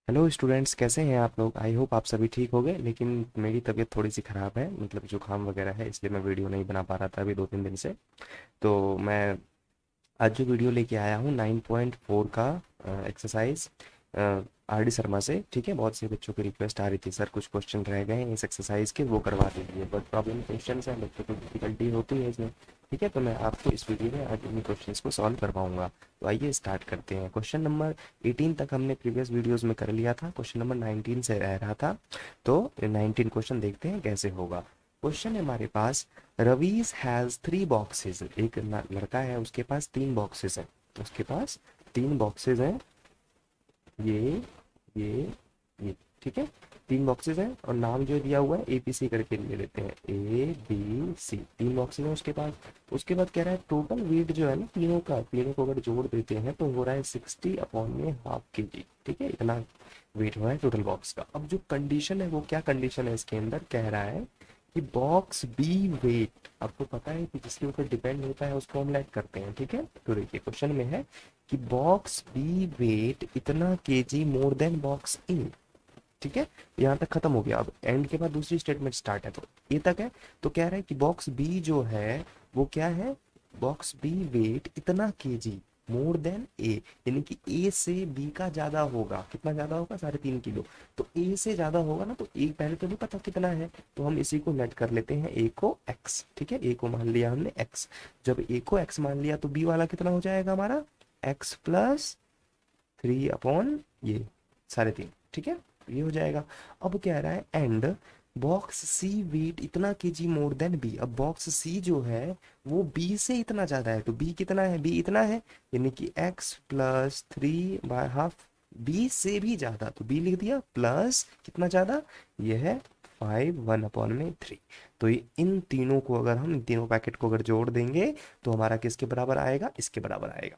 Hello students, कैसे हैं आप लोग। आई होप आप सभी ठीक हो गए। लेकिन मेरी तबीयत थोड़ी सी ख़राब है, मतलब जुकाम वगैरह है, इसलिए मैं वीडियो नहीं बना पा रहा था अभी 2-3 दिन से। तो मैं आज जो वीडियो लेके आया हूँ 9.4 का एक्सरसाइज आर डी शर्मा से। ठीक है, बहुत से बच्चों की रिक्वेस्ट आ रही थी, सर कुछ क्वेश्चन रह गए हैं इस एक्सरसाइज के, वो करवा दीजिए। बट प्रॉब्लम क्वेश्चन है, बच्चों को डिफिकल्टी होती है इसमें। ठीक है, तो मैं आपको इस वीडियो में आज इन क्वेश्चंस को सॉल्व करवाऊंगा। तो आइए स्टार्ट करते हैं। क्वेश्चन नंबर 18 तक हमने प्रीवियस वीडियोस में कर लिया था, क्वेश्चन नंबर 19 से रह रहा था। तो 19 क्वेश्चन देखते हैं कैसे होगा। क्वेश्चन है हमारे पास, रवीज हैज़ 3 बॉक्सेस। एक लड़का है, उसके पास 3 बॉक्सेस हैं। उसके पास 3 बॉक्सेस हैं, ये ये ये। ठीक है, 3 बॉक्सेस हैं और नाम जो दिया हुआ है ABC करके ले लेते हैं, ABC। 3 बॉक्सेस हैं उसके पास। उसके बाद कह रहा है टोटल वेट जो है ना तीनों का, तीनों को अगर जोड़ देते हैं तो हो रहा है 60/½ kg। ठीक है, इतना वेट हो रहा है टोटल बॉक्स का। अब जो कंडीशन है वो क्या कंडीशन है, इसके अंदर कह रहा है कि बॉक्स बी वेट, आपको पता है कि जिसके ऊपर डिपेंड होता है उसको हम लेट करते हैं। ठीक है, तो देखिए क्वेश्चन में है कि बॉक्स बी वेट इतना केजी मोर देन बॉक्स ए। ठीक है, यहाँ तक खत्म हो गया। अब एंड के बाद दूसरी स्टेटमेंट स्टार्ट है, तो ए तक है। तो कह रहा है कि बॉक्स बी जो है वो क्या है, बॉक्स बी वेट इतना केजी मोर देन ए, यानी कि ए से बी का ज्यादा होगा। कितना ज्यादा होगा, 3.5 किलो। तो ए से ज्यादा होगा ना, तो ए पहले तो नहीं पता कितना है, तो हम इसी को लेट कर लेते हैं, ए को एक्स। ठीक है, ए को मान लिया हमने एक्स। जब ए को एक्स मान लिया तो बी वाला कितना हो जाएगा हमारा, x+3 ये 3.5। ठीक है, ये हो जाएगा। अब कह रहा है एंड बॉक्स सी वेट इतना केजी मोर देन बी। अब बॉक्स सी जो है वो बी से इतना ज्यादा है, तो बी कितना है, बी इतना है, यानी कि x+3/½ बी से भी ज्यादा, तो बी लिख दिया प्लस कितना ज्यादा, ये है 5 1/3। तो ये इन तीनों को अगर हम, इन तीनों पैकेट को अगर जोड़ देंगे तो हमारा किसके बराबर आएगा, इसके बराबर आएगा।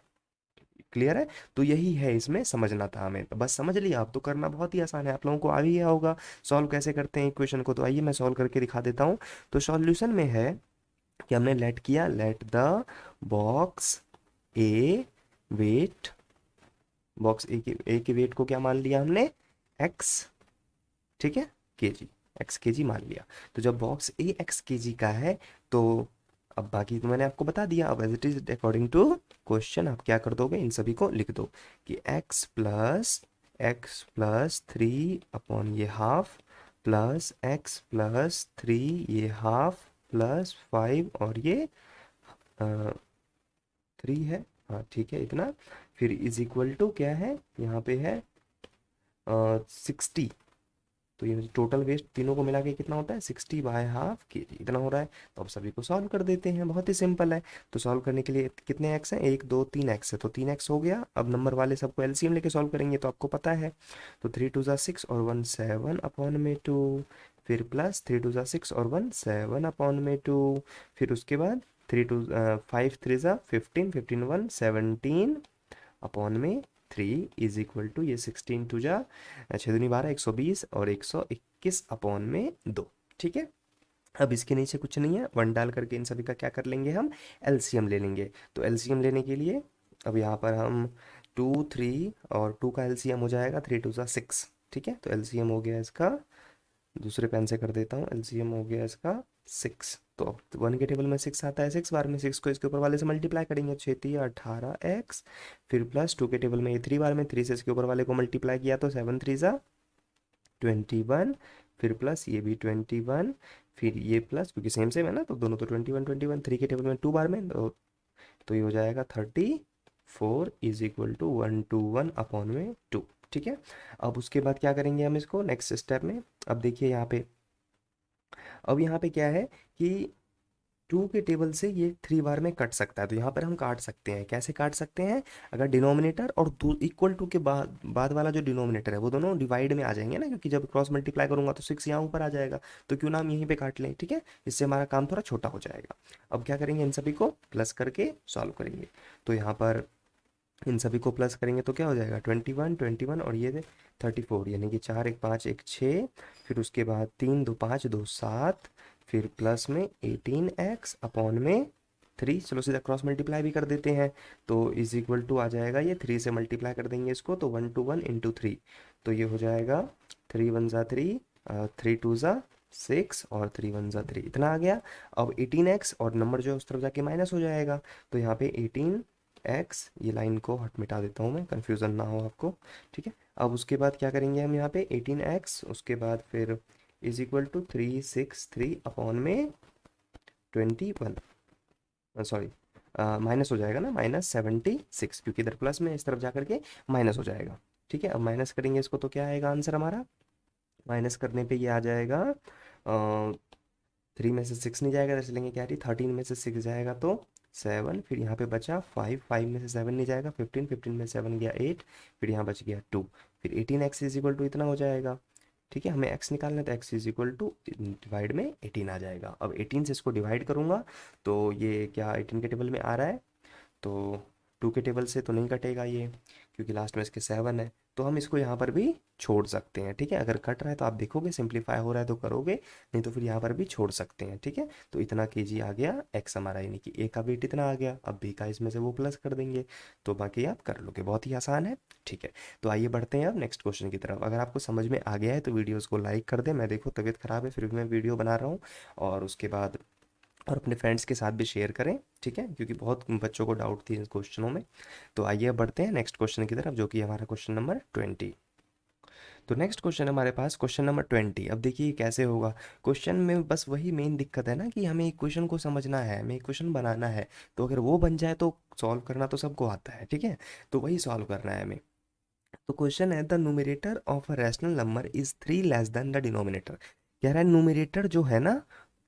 क्लियर है, तो यही है, इसमें समझना था हमें, तो बस समझ लिया। आप तो करना बहुत ही आसान है, आप लोगों को आ ही गया होगा सॉल्व कैसे करते हैं इक्वेशन को। तो आइए मैं सॉल्व करके दिखा देता हूँ। तो सॉल्यूशन में है कि हमने लेट किया, let the box A weight, box A के वेट को क्या मान लिया हमने, एक्स। ठीक है, केजी, एक्स केजी मान लिया। तो जब बॉक्स ए एक्स केजी का है तो अब बाकी तो मैंने आपको बता दिया। अब as it is according to question आप क्या कर दोगे, इन सभी को लिख दो कि x+3 ये हाफ, प्लस x+3 ये हाफ, प्लस 5 और ये 3 है। हाँ ठीक है, इतना। फिर इज इक्वल टू क्या है, यहाँ पे है 60। तो ये टोटल वेस्ट तीनों को मिला के कितना होता है, 60/½ kg, इतना हो रहा है। तो अब सभी को सॉल्व कर देते हैं, बहुत ही सिंपल है। तो सॉल्व करने के लिए कितने एक्स हैं, 1 2 3 एक्स है, तो 3x हो गया। अब नंबर वाले सबको एलसीएम लेके सॉल्व करेंगे, तो आपको पता है। तो 3 2 6 और 1 7/2, फिर प्लस 3 2 6 और 1 7/2, फिर उसके बाद 5 3 15, 15 1 17/3 इज इक्वल टू ये 16 2 6 दूनी 12 120 और 121/2। ठीक है, अब इसके नीचे कुछ नहीं है, 1 डाल करके इन सभी का क्या कर लेंगे, हम एलसीएम ले लेंगे। तो एलसीएम लेने के लिए अब यहाँ पर हम 2 3 और 2 का एलसीएम हो जाएगा 3 2 6। ठीक है, तो एलसीएम हो गया इसका, दूसरे पेन से कर देता हूँ, एलसीएम हो गया इसका 6। तो 1 के टेबल में 6 आता है, 6 बार में 6 को इसके ऊपर वाले से मल्टीप्लाई करेंगे, 6 3 18x। फिर प्लस 2 के टेबल में 3 बार में 3 से इसके ऊपर वाले को मल्टीप्लाई किया तो 7 3 21। फिर प्लस ये भी 21, फिर ये प्लस, क्योंकि सेम सेम है ना तो दोनों तो 21 3 के टेबल में 2 बार में, तो ये हो जाएगा 34 इज इक्वल टू 121/2। ठीक है, अब उसके बाद क्या करेंगे हम इसको नेक्स्ट स्टेप में। अब देखिए यहाँ पे, अब यहाँ पे क्या है कि 2 के टेबल से ये 3 बार में कट सकता है, तो यहाँ पर हम काट सकते हैं। कैसे काट सकते हैं, अगर डिनोमिनेटर और इक्वल टू के बाद बाद वाला जो डिनोमिनेटर है वो दोनों डिवाइड में आ जाएंगे ना, क्योंकि जब क्रॉस मल्टीप्लाई करूंगा तो 6 यहाँ ऊपर आ जाएगा, तो क्यों ना हम यहीं पे काट लें। ठीक है, इससे हमारा काम थोड़ा छोटा हो जाएगा। अब क्या करेंगे, इन सभी को प्लस करके सॉल्व करेंगे। तो यहाँ पर इन सभी को प्लस करेंगे तो क्या हो जाएगा, 21 और ये 34, यानी कि 4 1 5 1 6। फिर उसके बाद 3 2 5 2 7, फिर प्लस में 18x/3। चलो सीधा क्रॉस मल्टीप्लाई भी कर देते हैं, तो इज इक्वल टू आ जाएगा, ये 3 से मल्टीप्लाई कर देंगे इसको तो 1 2 1 × 3, तो ये हो जाएगा 3 1 ज़ा 3, 3 2 ज़ा 6 और 3 1 ज़ा 3, इतना आ गया। अब 18x और नंबर जो है उस तरफ जाके माइनस हो जाएगा, तो यहाँ पे 18x, ये लाइन को हट मिटा देता हूँ मैं, कन्फ्यूज़न ना हो आपको, ठीक है। अब उसके बाद क्या करेंगे हम यहाँ पे 18x, उसके बाद फिर इज इक्वल टू 363 अपॉन में 21, सॉरी माइनस हो जाएगा ना, -76, क्योंकि इधर प्लस में इस तरफ जा करके माइनस हो जाएगा, ठीक है। अब माइनस करेंगे इसको तो क्या आएगा आंसर हमारा, माइनस करने पे ये आ जाएगा 3 में से 6 नहीं जाएगा, इधर चलेंगे कैरी, 13 में से 6 जाएगा तो 7, फिर यहाँ पे बचा 5, 5 में से 7 नहीं जाएगा, 15, 15 में 7 गया 8, फिर यहाँ बच गया 2, फिर 18x इज इक्वल टू इतना हो जाएगा, ठीक है। हमें x निकालना है तो x is equal to divide में 18 आ जाएगा। अब 18 से इसको डिवाइड करूँगा तो ये क्या 18 के टेबल में आ रहा है, तो 2 के टेबल से तो नहीं कटेगा ये, क्योंकि लास्ट में इसके 7 है, तो हम इसको यहाँ पर भी छोड़ सकते हैं, ठीक है। अगर कट रहा है तो आप देखोगे, सिंप्लीफाई हो रहा है तो करोगे, नहीं तो फिर यहाँ पर भी छोड़ सकते हैं, ठीक है। तो इतना kg आ गया x हमारा, यानी कि a का वेट इतना आ गया, अब b का इसमें से वो प्लस कर देंगे, तो बाकी आप कर लोगे, बहुत ही आसान है, ठीक है। तो आइए बढ़ते हैं अब नेक्स्ट क्वेश्चन की तरफ। अगर आपको समझ में आ गया है तो वीडियोज़ को लाइक कर दें, मैं देखो तबीयत ख़राब है फिर भी मैं वीडियो बना रहा हूँ, और उसके बाद और अपने फ्रेंड्स के साथ भी शेयर करें, ठीक है, क्योंकि बहुत बच्चों को डाउट थी इन क्वेश्चनों में। तो आइए अब बढ़ते हैं नेक्स्ट क्वेश्चन की तरफ, जो कि हमारा क्वेश्चन नंबर 20। तो नेक्स्ट क्वेश्चन हमारे पास क्वेश्चन नंबर 20। अब देखिए कैसे होगा, क्वेश्चन में बस वही मेन दिक्कत है ना कि हमें एक क्वेश्चन को समझना है, हमें एक क्वेश्चन बनाना है, तो अगर वो बन जाए तो सॉल्व करना तो सबको आता है, ठीक है, तो वही सॉल्व करना है हमें। तो क्वेश्चन है the numerator of a rational number is 3 less than the denominator. कह रहा है न्यूमरेटर जो है ना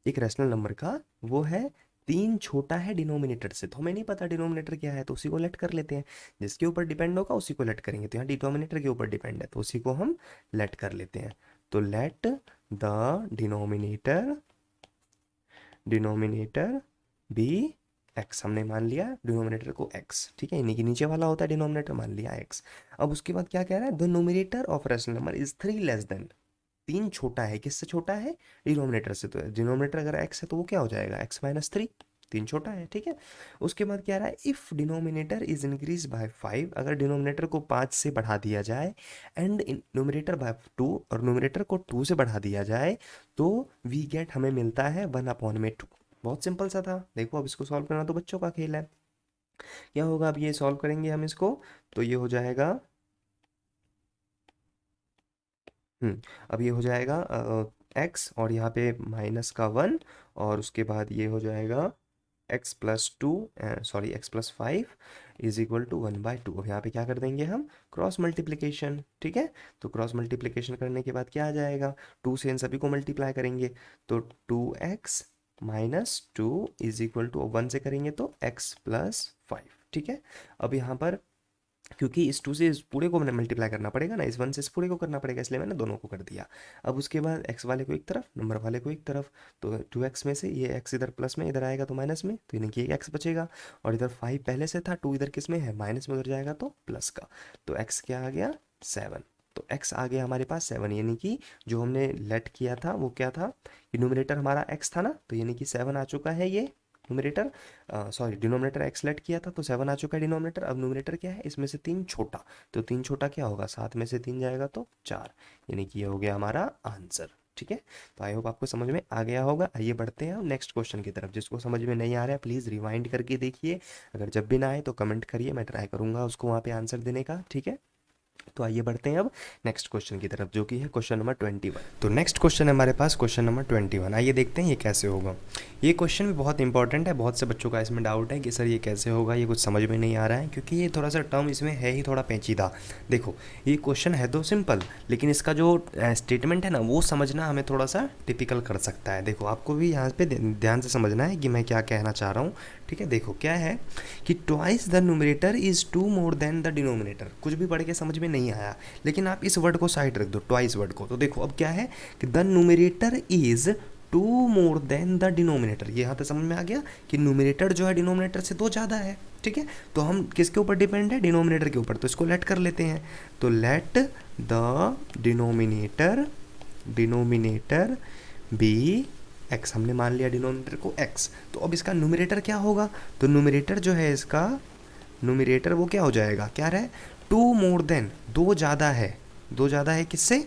एक रैशनल नंबर का, वो है 3 छोटा है डिनोमिनेटर से। तो हमें नहीं पता डिनोमिनेटर क्या है, तो उसी को लेट कर लेते हैं, जिसके ऊपर डिपेंड होगा उसी को लेट करेंगे। तो यहाँ डिनोमिनेटर के ऊपर डिपेंड है तो उसी को हम लेट कर लेते हैं। तो let the denominator denominator be x, हमने मान लिया डिनोमिनेटर को एक्स, ठीक है, इन्हीं के नीचे वाला होता है डिनोमिनेटर, मान लिया एक्स। अब उसके बाद क्या कह रहा है, the numerator of rational number is 3 less than, 3 छोटा है, किससे छोटा है, डिनोमिनेटर से। तो डिनोमिनेटर अगर एक्स है तो वो क्या हो जाएगा, x-3, 3 छोटा है, ठीक है। उसके बाद क्या रहा है, if denominator is increase by 5, अगर डिनोमिनेटर को 5 से बढ़ा दिया जाए, एंड न्यूमरेटर बाय 2, और न्यूमरेटर को 2 से बढ़ा दिया जाए, तो वी गेट, हमें मिलता है 1/2। बहुत सिंपल सा था, देखो अब इसको सॉल्व करना तो बच्चों का खेल है। क्या होगा, अब ये सॉल्व करेंगे हम इसको, तो ये हो जाएगा अब ये हो जाएगा x, और यहाँ पे माइनस का 1, और उसके बाद ये हो जाएगा x+2, sorry x+5 is equal to 1/2। अब यहाँ पे क्या कर देंगे हम, क्रॉस मल्टीप्लिकेशन, ठीक है। तो क्रॉस मल्टीप्लिकेशन करने के बाद क्या आ जाएगा, 2 से इन सभी को मल्टीप्लाई करेंगे, तो 2x-2 इज इक्वल टू 1 से करेंगे तो x+5, ठीक है। अब यहाँ पर क्योंकि इस 2 से इस पूरे को मैंने मल्टीप्लाई करना पड़ेगा ना, इस 1 से इस पूरे को करना पड़ेगा, इसलिए मैंने दोनों को कर दिया। अब उसके बाद x वाले को एक तरफ, नंबर वाले को एक तरफ, तो 2x में से ये x इधर प्लस में, इधर आएगा तो माइनस में, तो यानी कि एक x बचेगा, और इधर 5 पहले से था, 2 इधर किस में है, माइनस में, उधर जाएगा तो प्लस का, तो x क्या आ गया 7। तो x आ गया हमारे पास 7, यानी कि जो हमने लेट किया था वो क्या था, न्यूमरेटर हमारा x था ना, तो यानी कि 7 आ चुका है ये numerator, sorry denominator x let किया था तो 7 आ चुका है डिनोमिनेटर। अब न्यूमरेटर क्या है, इसमें से 3 छोटा, तो 3 छोटा क्या होगा, 7 में से 3 जाएगा तो 4, यानी कि ये हो गया हमारा आंसर, ठीक है। तो आई होप आपको समझ में आ गया होगा। आइए बढ़ते हैं नेक्स्ट क्वेश्चन की तरफ। जिसको समझ में नहीं आ रहा है प्लीज़ रिवाइंड करके देखिए, अगर जब भी ना आए तो कमेंट करिए, मैं ट्राई करूँगा उसको वहाँ पे आंसर देने का, ठीक है। तो आइए बढ़ते हैं अब नेक्स्ट क्वेश्चन की तरफ, जो कि है क्वेश्चन नंबर 21। तो नेक्स्ट क्वेश्चन है हमारे पास क्वेश्चन नंबर 21। आइए देखते हैं ये कैसे होगा। ये क्वेश्चन भी बहुत इंपॉर्टेंट है, बहुत से बच्चों का इसमें डाउट है कि सर ये कैसे होगा, ये कुछ समझ में नहीं आ रहा है, क्योंकि ये थोड़ा सा टर्म इसमें है ही थोड़ा पेचीदा। देखो ये क्वेश्चन है तो सिंपल, लेकिन इसका जो स्टेटमेंट है ना वो समझना हमें थोड़ा सा टिपिकल कर सकता है। देखो आपको भी यहाँ पे ध्यान से समझना है कि मैं क्या कहना चाह रहा हूँ, ठीक है। देखो क्या है कि twice the numerator is 2 more than the denominator. कुछ भी पढ़ के समझ में नहीं आया, लेकिन आप इस वर्ड को साइड रख दो, ट्वाइस वर्ड को। तो देखो अब क्या है कि the numerator is 2 more than the denominator. ये यहाँ पे समझ में आ गया कि न्यूमरेटर जो है डिनोमिनेटर से 2 ज़्यादा है, ठीक है। तो हम किसके ऊपर डिपेंड है, डिनोमिनेटर के ऊपर, तो इसको लेट कर लेते हैं। तो let the denominator be x, हमने मान लिया डिनोमिनेटर को x। तो अब इसका न्यूमरेटर क्या होगा, तो न्यूमरेटर जो है इसका न्यूमरेटर वो क्या हो जाएगा, क्या रहे, 2 मोर देन, 2 ज़्यादा है, 2 ज़्यादा है किससे,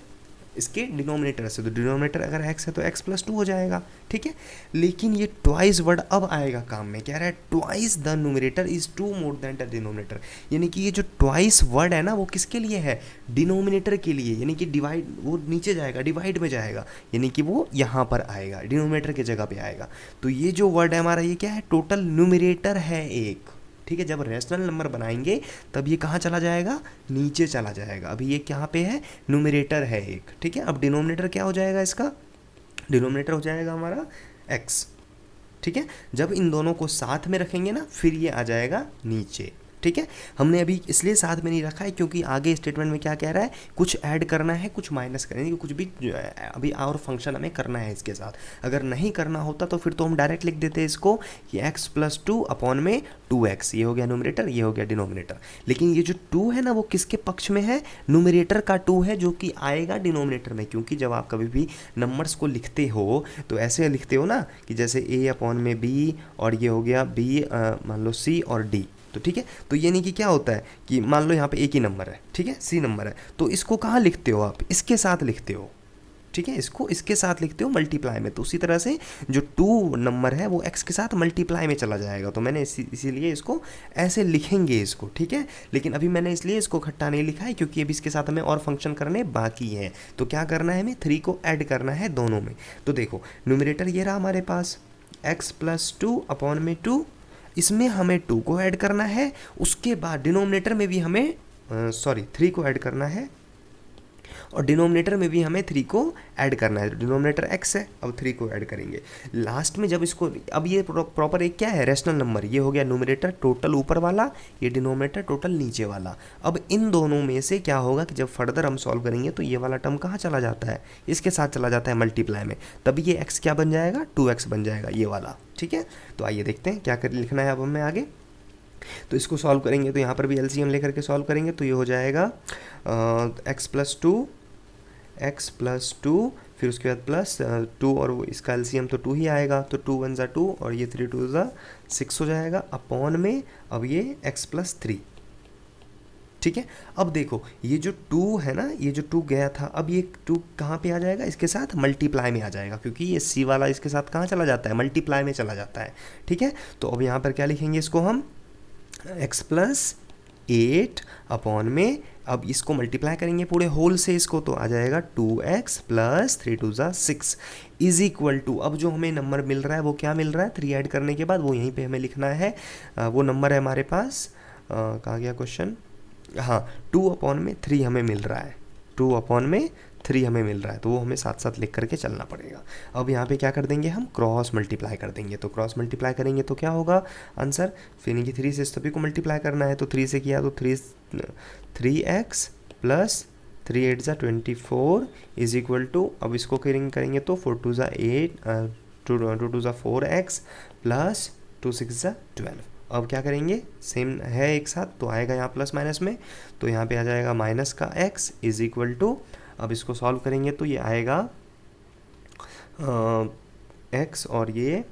इसके डिनोमिनेटर से, तो डिनोमिनेटर अगर x है तो x प्लस 2 हो जाएगा, ठीक है। लेकिन ये ट्वाइस वर्ड अब आएगा काम में, क्या रहा है, twice the numerator is 2 more than the denominator, यानी कि ये जो ट्वाइस वर्ड है ना वो किसके लिए है, डिनोमिनेटर के लिए, यानी कि डिवाइड, वो नीचे जाएगा, डिवाइड में जाएगा, यानी कि वो यहाँ पर आएगा, डिनोमिनेटर की जगह पे आएगा। तो ये जो वर्ड है हमारा, ये क्या है, टोटल न्यूमरेटर है एक, ठीक है। जब रैशनल नंबर बनाएंगे तब ये कहाँ चला जाएगा, नीचे चला जाएगा। अभी ये कहाँ पे है, न्यूमरेटर है एक, ठीक है। अब डिनोमिनेटर क्या हो जाएगा इसका, डिनोमिनेटर हो जाएगा हमारा x, ठीक है। जब इन दोनों को साथ में रखेंगे ना फिर ये आ जाएगा नीचे, ठीक है। हमने अभी इसलिए साथ में नहीं रखा है क्योंकि आगे स्टेटमेंट में क्या कह रहा है, कुछ ऐड करना है कुछ माइनस करना है, कुछ भी अभी और फंक्शन हमें करना है इसके साथ। अगर नहीं करना होता तो फिर तो हम डायरेक्ट लिख देते इसको कि x प्लस 2 अपॉन में 2x, ये हो गया न्यूमरेटर, ये हो गया डिनोमिनेटर। लेकिन ये जो 2 है ना वो किसके पक्ष में है, न्यूमरेटर का 2 है, जो कि आएगा डिनोमिनेटर में, क्योंकि जब आप कभी भी नंबर्स को लिखते हो तो ऐसे लिखते हो ना कि जैसे a अपॉन में b, और ये हो गया b मान लो c और d, तो ठीक है। तो ये नहीं कि क्या होता है कि मान लो यहाँ पे एक ही नंबर है, ठीक है, सी नंबर है, तो इसको कहाँ लिखते हो आप, इसके साथ लिखते हो, ठीक है, इसको इसके साथ लिखते हो मल्टीप्लाई में। तो उसी तरह से जो 2 नंबर है वो x के साथ मल्टीप्लाई में चला जाएगा, तो मैंने इसीलिए इसको ऐसे लिखेंगे इसको, ठीक है। लेकिन अभी मैंने इसलिए इसको इकट्ठा नहीं लिखा है क्योंकि अभी इसके साथ हमें और फंक्शन करने बाकी हैं। तो क्या करना है, हमें 3 को ऐड करना है दोनों में। तो देखो न्यूमरेटर ये रहा हमारे पास, x प्लस 2 अपॉन में 2, इसमें हमें 2 को ऐड करना है, उसके बाद डिनोमिनेटर में भी हमें 3 को ऐड करना है, और डिनोमिनेटर में भी हमें 3 को ऐड करना है। डिनोमिनेटर x है, अब 3 को ऐड करेंगे लास्ट में जब इसको, अब ये प्रॉपर एक क्या है, रैशनल नंबर, ये हो गया न्यूमरेटर टोटल ऊपर वाला, ये डिनोमिनेटर टोटल नीचे वाला। अब इन दोनों में से क्या होगा कि जब फर्दर हम सॉल्व करेंगे तो ये वाला टर्म कहाँ चला जाता है, इसके साथ चला जाता है मल्टीप्लाई में, तब ये x क्या बन जाएगा, 2x बन जाएगा ये वाला, ठीक है। तो आइए देखते हैं क्या कर लिखना है अब हमें आगे। तो इसको सॉल्व करेंगे तो यहाँ पर भी एलसीएम लेकर के सॉल्व करेंगे तो ये हो जाएगा x प्लस 2, फिर उसके बाद प्लस 2, और इसका एलसीएम तो 2 ही आएगा, तो 2 1 ज़ा 2 और ये 3 2 ज़ा 6 हो जाएगा, अपॉन में अब ये x प्लस 3, ठीक है। अब देखो ये जो 2 है ना, ये जो 2 गया था, अब ये 2 कहाँ पे आ जाएगा, इसके साथ मल्टीप्लाई में आ जाएगा, क्योंकि ये c वाला इसके साथ कहाँ चला जाता है, मल्टीप्लाई में चला जाता है, ठीक है। तो अब यहाँ पर क्या लिखेंगे इसको हम, x प्लस 8 अपॉन में, अब इसको मल्टीप्लाई करेंगे पूरे होल से इसको, तो आ जाएगा 2x प्लस 3 2 ज़ा 6 इज इक्वल टू, अब जो हमें नंबर मिल रहा है वो क्या मिल रहा है, 3 ऐड करने के बाद वो यहीं पे हमें लिखना है, वो नंबर है हमारे पास, कहाँ गया क्वेश्चन, हाँ 2 अपॉन में 3 हमें मिल रहा है, 2 अपॉन में 3 हमें मिल रहा है, तो वो हमें साथ साथ लिख करके चलना पड़ेगा। अब यहाँ पे क्या कर देंगे हम, क्रॉस मल्टीप्लाई कर देंगे, तो क्रॉस मल्टीप्लाई करेंगे तो क्या होगा आंसर, फिर इनकी 3 से सभी को मल्टीप्लाई करना है, तो 3 से किया तो 3x प्लस 3 8 ज़ा 24 इज इक्वल टू, अब इसको करेंगे तो 4 2 ज़ा 8 2 2 ज़ा 4x प्लस 2 6 ज़ा 12। अब क्या करेंगे, सेम है एक साथ, तो आएगा यहाँ प्लस माइनस में, तो यहाँ पे आ जाएगा माइनस का x इज इक्वल टू, अब इसको सॉल्व करेंगे तो ये आएगा x और ये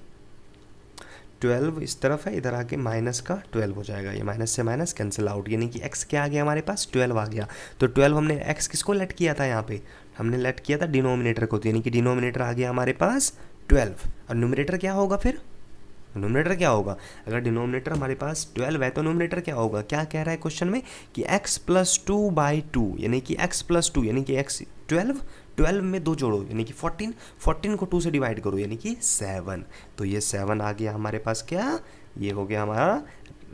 12 इस तरफ है, इधर आके माइनस का 12 हो जाएगा, ये माइनस से माइनस कैंसिल आउट, यानी कि x क्या आ गया हमारे पास, 12 आ गया। तो 12 हमने x किसको लेट किया था, यहाँ पे हमने लेट किया था डिनोमिनेटर को, तो यानी कि डिनोमिनेटर आ गया हमारे पास 12, और न्यूमरेटर क्या होगा, फिर न्यूमरेटर क्या होगा, अगर डिनोमिनेटर हमारे पास 12 है तो न्यूमरेटर क्या होगा, क्या कह रहा है क्वेश्चन में कि x प्लस 2 बाई 2, यानी कि x प्लस 2 यानी कि x 12 में 2 जोड़ो यानी कि 14 को 2 से डिवाइड करो यानी कि 7, तो ये 7 आ गया हमारे पास, क्या ये हो गया हमारा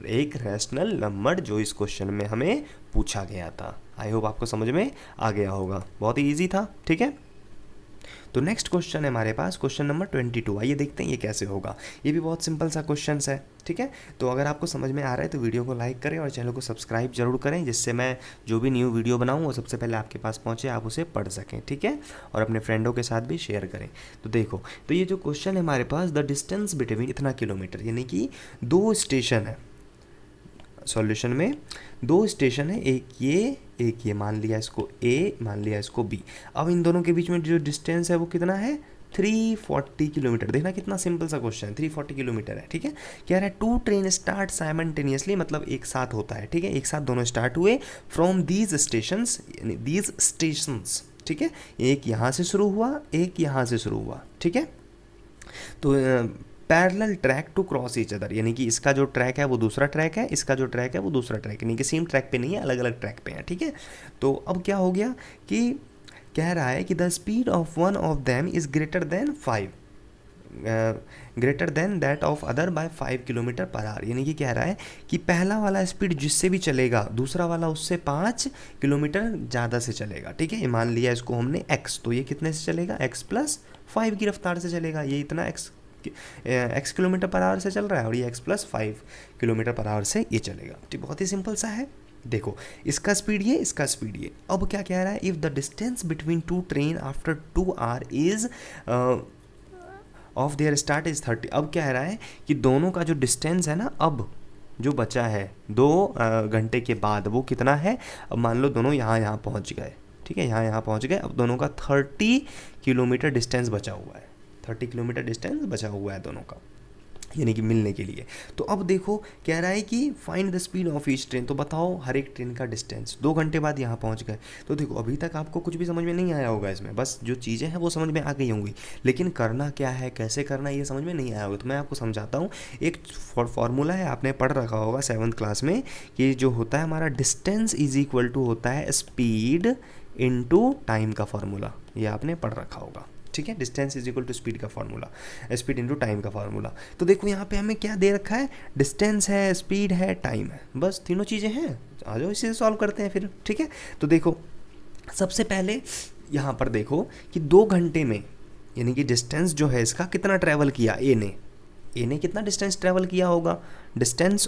एक रैशनल नंबर जो इस क्वेश्चन में हमें पूछा गया था। आई होप आपको समझ में आ गया होगा, बहुत ही ईजी था, ठीक है। तो नेक्स्ट क्वेश्चन है हमारे पास क्वेश्चन नंबर 22, आइए देखते हैं ये कैसे होगा। ये भी बहुत सिंपल सा क्वेश्चन है, ठीक है। तो अगर आपको समझ में आ रहा है तो वीडियो को लाइक करें और चैनल को सब्सक्राइब जरूर करें, जिससे मैं जो भी न्यू वीडियो बनाऊँ वो सबसे पहले आपके पास पहुँचे, आप उसे पढ़ सकें, ठीक है, और अपने फ्रेंडों के साथ भी शेयर करें। तो देखो, तो ये जो क्वेश्चन है हमारे पास, द डिस्टेंस बिटवीन इतना किलोमीटर, यानी कि 2 स्टेशन है, सॉल्यूशन में 2 स्टेशन है, एक ये मान लिया इसको A, मान लिया इसको B। अब इन दोनों के बीच में जो डिस्टेंस है वो कितना है, 340 किलोमीटर। देखना कितना सिंपल सा क्वेश्चन है, 340 किलोमीटर है, ठीक है। कह रहा है टू ट्रेन स्टार्ट साइमल्टेनियसली, मतलब एक साथ होता है, ठीक है, एक साथ दोनों स्टार्ट हुए from these stations, these stations, ठीक है। एक यहाँ से शुरू हुआ, एक यहाँ से शुरू हुआ, ठीक है। तो parallel track to cross each other, यानी कि इसका जो ट्रैक है वो दूसरा ट्रैक है, इसका जो ट्रैक है वो दूसरा ट्रैक है, यानी कि सेम ट्रैक पे नहीं है, अलग अलग ट्रैक पे है, ठीक है। तो अब क्या हो गया कि कह रहा है कि the speed of one of them is greater than 5, greater than that of other by 5 kilometre per our, यानी कि कह रहा है कि पहला वाला स्पीड जिससे भी चलेगा दूसरा वाला उससे 5 किलोमीटर ज़्यादा से चलेगा, ठीक है। ये मान लिया इसको हमने x, तो ये कितने से चलेगा, x प्लस 5 की रफ्तार से चलेगा, ये इतना x किलोमीटर पर आवर से चल रहा है और ये x plus 5 kilometre per our से ये चलेगा, ठीक। बहुत ही सिंपल सा है। देखो इसका स्पीड ये, इसका स्पीड ये। अब क्या कह रहा है, if the distance between two train after 2 our is of their start is 30। अब कह रहा है कि दोनों का जो डिस्टेंस है ना, अब जो बचा है 2 घंटे के बाद, वो कितना है। अब मान लो दोनों यहाँ पहुँच गए, ठीक है, यहाँ पहुँच गए। अब दोनों का 30 किलोमीटर डिस्टेंस बचा हुआ है, 30 किलोमीटर डिस्टेंस बचा हुआ है दोनों का, यानी कि मिलने के लिए। तो अब देखो कह रहा है कि find the speed of each train, तो बताओ हर एक ट्रेन का डिस्टेंस। 2 घंटे बाद यहाँ पहुँच गए, तो देखो अभी तक आपको कुछ भी समझ में नहीं आया होगा इसमें, बस जो चीज़ें हैं वो समझ में आ गई होंगी, लेकिन करना क्या है, कैसे करना है, ये समझ में नहीं आया होगा। तो मैं आपको समझाता हूँ। एक फॉर्मूला है, आपने पढ़ रखा होगा 7th क्लास में, कि जो होता है हमारा डिस्टेंस इज इक्वल टू होता है स्पीड इनटू टाइम का फॉर्मूला, ये आपने पढ़ रखा होगा, ठीक है। Distance is equal to speed का फॉर्मूला, स्पीड इनटू टाइम का फॉर्मूला। तो देखो यहाँ पे हमें क्या दे रखा है, डिस्टेंस है, स्पीड है, टाइम है, बस तीनों चीज़ें हैं। आ जाओ इसे सॉल्व करते हैं फिर, ठीक है। तो देखो सबसे पहले यहाँ पर देखो कि 2 घंटे में, यानी कि डिस्टेंस जो है इसका कितना ट्रैवल किया ए ने कितना डिस्टेंस ट्रैवल किया होगा, distance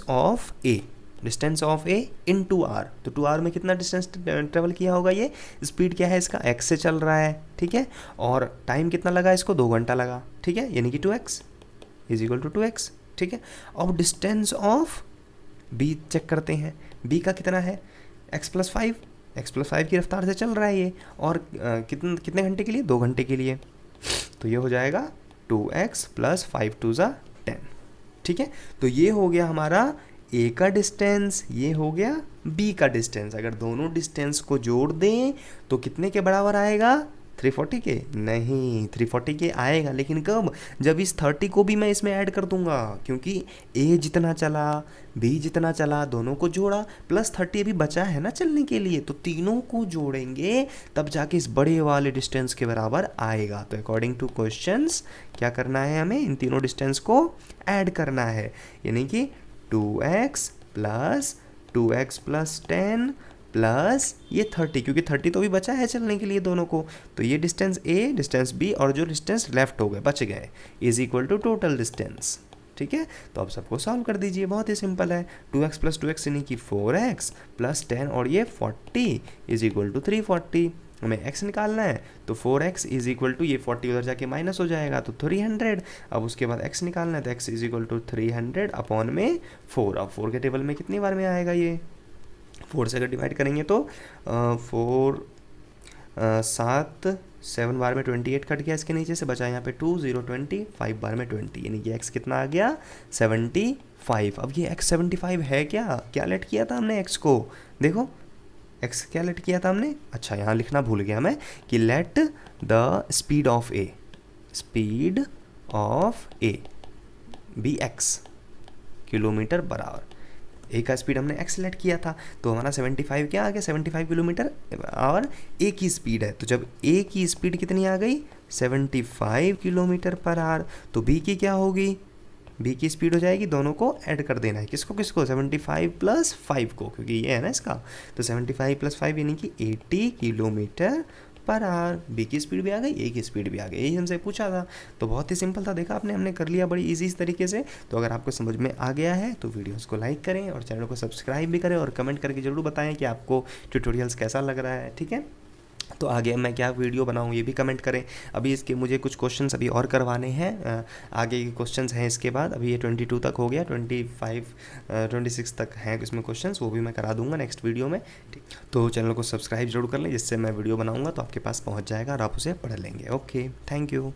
of A in 2 hour, तो 2 आवर में कितना डिस्टेंस ट्रेवल किया होगा। ये स्पीड क्या है इसका, x से चल रहा है, ठीक है। और टाइम कितना लगा इसको, 2 घंटा लगा, ठीक है, यानी कि 2x is equal to 2x, ठीक है। अब डिस्टेंस ऑफ b चेक करते हैं, b का कितना है, x प्लस 5 की रफ्तार से चल रहा है ये, और कितने घंटे के लिए, 2 घंटे के लिए। तो ये हो जाएगा 2x प्लस 5 2 ज़ा 10, ठीक है। तो ये हो गया हमारा ए का डिस्टेंस, ये हो गया बी का डिस्टेंस। अगर दोनों डिस्टेंस को जोड़ दें तो कितने के बराबर आएगा, 340 के नहीं, 340 के आएगा, लेकिन कब, जब इस 30 को भी मैं इसमें ऐड कर दूंगा, क्योंकि ए जितना चला बी जितना चला दोनों को जोड़ा, प्लस 30 अभी बचा है ना चलने के लिए, तो तीनों को जोड़ेंगे तब जाके इस बड़े वाले डिस्टेंस के बराबर आएगा। तो अकॉर्डिंग टू क्वेश्चंस क्या करना है, हमें इन तीनों डिस्टेंस को ऐड करना है, यानी कि 2x प्लस 10 प्लस ये 30, क्योंकि 30 तो भी बचा है चलने के लिए दोनों को, तो ये डिस्टेंस a, डिस्टेंस b और जो डिस्टेंस लेफ्ट हो गए बच गए is equal to total distance, ठीक है। तो अब सबको सॉल्व कर दीजिए, बहुत ही सिंपल है। 2x प्लस 2x यानी कि 4x प्लस 10 और ये 40 इज इक्वल टू 340। हमें x निकालना है, तो 4x इज इक्वल टू ये 40 उधर जाके माइनस हो जाएगा तो 300। अब उसके बाद x निकालना है, तो x is equal to 300 upon में 4। अब 4 के टेबल में कितनी बार में आएगा, ये 4 से अगर डिवाइड करेंगे तो 7 बार में 28 कट गया, इसके नीचे से बचा यहाँ पे 2 0 20, 5 बार में 20, यानी कि x कितना आ गया 75। अब ये x 75 है क्या लेट किया था हमने x को, देखो x क्या लेट किया था हमने, अच्छा यहाँ लिखना भूल गया मैं कि let the speed of A B x kilometre per hour. A का स्पीड हमने x लेट किया था, तो हमारा 75 क्या आ गया, 75 किलोमीटर आवर ए की स्पीड है। तो जब ए की स्पीड कितनी आ गई 75 किलोमीटर पर आवर, तो बी की क्या होगी, बी की स्पीड हो जाएगी, दोनों को ऐड कर देना है, किसको 75 प्लस 5 को, क्योंकि ये है ना इसका, तो 75 प्लस 5 यानी कि 80 किलोमीटर पर आवर। बी की स्पीड भी आ गई, ए की स्पीड भी आ गई, यही हमसे पूछा था। तो बहुत ही सिंपल था, देखा आपने, हमने कर लिया बड़ी इजी इस तरीके से। तो अगर आपको समझ में आ गया है तो वीडियोस को लाइक करें और चैनल को सब्सक्राइब भी करें और कमेंट करके ज़रूर बताएं कि आपको ट्यूटोरियल्स कैसा लग रहा है, ठीक है। तो आगे मैं क्या वीडियो बनाऊँ ये भी कमेंट करें। अभी इसके मुझे कुछ क्वेश्चंस अभी और करवाने हैं, आगे के क्वेश्चंस हैं इसके बाद। अभी ये 22 तक हो गया, 26 तक हैं इसमें क्वेश्चंस, वो भी मैं करा दूंगा नेक्स्ट वीडियो में, ठीक। तो चैनल को सब्सक्राइब जरूर कर लें, जिससे मैं वीडियो बनाऊंगा तो आपके पास पहुंच जाएगा और आप उसे पढ़ लेंगे। Okay, thank you.